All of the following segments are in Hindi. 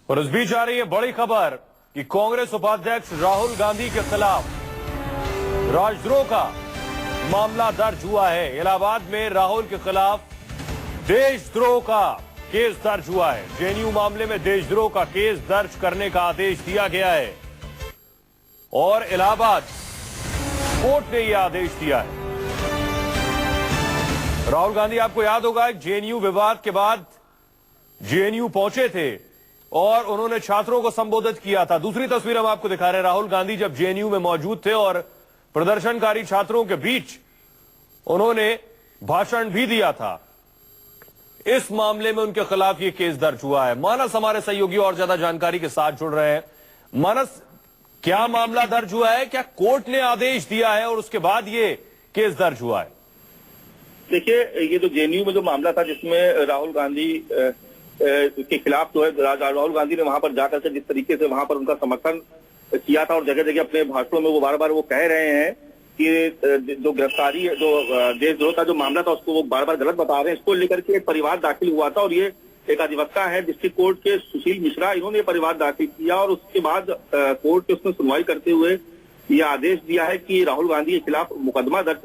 और इस बीच आ रही है बड़ी खबर कि कांग्रेस उपाध्यक्ष राहुल गांधी के खिलाफ राजद्रोह का मामला दर्ज हुआ है। इलाहाबाद में राहुल के खिलाफ देशद्रोह का केस दर्ज हुआ है। जेएनयू मामले में देशद्रोह का केस दर्ज करने का आदेश दिया गया है और इलाहाबाद कोर्ट ने यह आदेश दिया है। राहुल गांधी, आपको याद होगा, जेएनयू विवाद के बाद जेएनयू पहुंचे थे और उन्होंने छात्रों को संबोधित किया था। दूसरी तस्वीर हम आपको दिखा रहे हैं, राहुल गांधी जब जेएनयू में मौजूद थे और प्रदर्शनकारी छात्रों के बीच उन्होंने भाषण भी दिया था। इस मामले में उनके खिलाफ यह केस दर्ज हुआ है। मानस हमारे सहयोगी और ज्यादा जानकारी के साथ जुड़ रहे हैं। मानस, क्या मामला दर्ज हुआ है? क्या कोर्ट ने आदेश दिया है और उसके बाद ये केस दर्ज हुआ है? देखिए, ये जो जेएनयू में जो मामला था जिसमें राहुल गांधी के खिलाफ जो है राहुल गांधी ने वहां पर जाकर के जिस तरीके से वहां पर उनका समर्थन किया था और जगह जगह अपने भाषणों में वो बार बार वो कह रहे हैं कि जो गिरफ्तारी जो देशद्रोह का जो मामला था उसको वो बार बार गलत बता रहे हैं। इसको लेकर के एक परिवार दाखिल हुआ था और ये एक अधिवक्ता है डिस्ट्रिक्ट कोर्ट के सुशील मिश्रा, इन्होंने परिवार दाखिल किया और उसके बाद कोर्ट ने उसमें सुनवाई करते हुए ये आदेश दिया है कि राहुल गांधी के खिलाफ मुकदमा दर्ज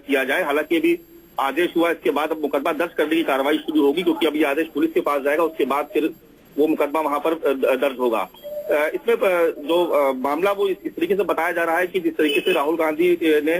किया जाए। हालांकि अभी आदेश हुआ, इसके बाद अब मुकदमा दर्ज करने की कार्रवाई शुरू होगी क्योंकि अभी आदेश पुलिस के पास जाएगा, उसके बाद फिर वो मुकदमा वहां पर दर्ज होगा। इसमें जो मामला वो इस तरीके से बताया जा रहा है कि जिस तरीके से राहुल गांधी ने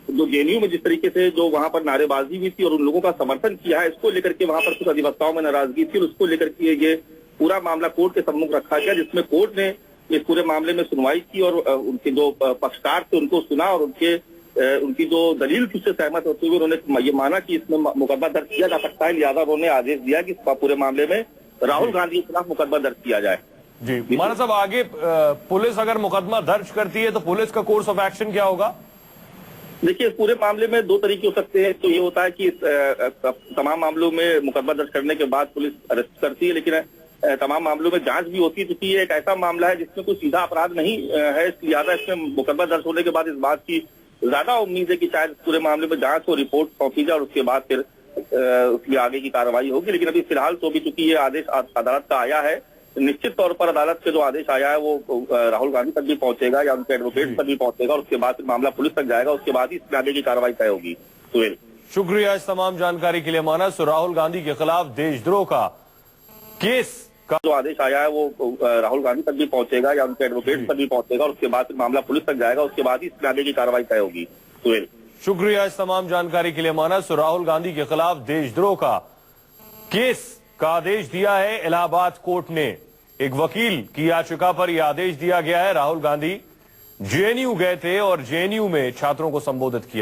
जो जेएनयू में जिस तरीके से जो वहां पर नारेबाजी हुई थी और उन लोगों का समर्थन किया है, इसको लेकर के वहां पर कुछ अधिवक्ताओं में नाराजगी थी और उसको लेकर के ये पूरा मामला कोर्ट के सम्मुख रखा गया, जिसमें कोर्ट ने इस पूरे मामले में सुनवाई की और उनके जो पक्षकार थे उनको सुना और उनकी जो दलील थी उससे सहमत होते हुए उन्होंने ये माना कि इसमें मुकदमा दर्ज किया जा सकता है। लिहाजा उन्होंने आदेश दिया कि पूरे मामले में राहुल गांधी के खिलाफ मुकदमा दर्ज किया जाए। जी माना साहब, आगे पुलिस अगर मुकदमा दर्ज करती है तो पुलिस का कोर्स ऑफ एक्शन क्या होगा? देखिए, इस पूरे मामले में दो तरीके हो सकते हैं। तो ये होता है कि तमाम मामलों में मुकदमा दर्ज करने के बाद पुलिस अरेस्ट करती है, लेकिन तमाम मामलों में जांच भी होती है क्योंकि ये एक ऐसा मामला है जिसमें कोई सीधा अपराध नहीं है। लिहाजा इसमें मुकदमा दर्ज होने के बाद इस बात की ज्यादा उम्मीद है कि शायद पूरे मामले में जांच हो, रिपोर्ट सौंपी जाए और उसके बाद फिर उसकी आगे की कार्रवाई होगी। लेकिन अभी फिलहाल तो भी चूंकि ये आदेश अदालत का आया है, निश्चित तौर पर अदालत से जो आदेश आया है वो राहुल गांधी तक भी पहुंचेगा या उनके एडवोकेट तक भी पहुंचेगा और उसके बाद मामला पुलिस तक जाएगा, उसके बाद ही इसमें आगे की कार्रवाई तय होगी। सुहेल, शुक्रिया इस तमाम जानकारी के लिए। मानस, राहुल गांधी के खिलाफ देशद्रोह का केस का जो आदेश आया है वो राहुल गांधी तक भी पहुंचेगा या उनके एडवोकेट तक भी पहुंचेगा और उसके बाद मामला पुलिस तक जाएगा, उसके बाद ही इसमें आगे की कार्रवाई तय होगी। सुहेल, शुक्रिया इस तमाम जानकारी के लिए। मानस, राहुल गांधी के खिलाफ देशद्रोह का केस का आदेश दिया है इलाहाबाद कोर्ट ने। एक वकील की याचिका पर यह आदेश दिया गया है। राहुल गांधी जेएनयू गए थे और जेएनयू में छात्रों को संबोधित किया।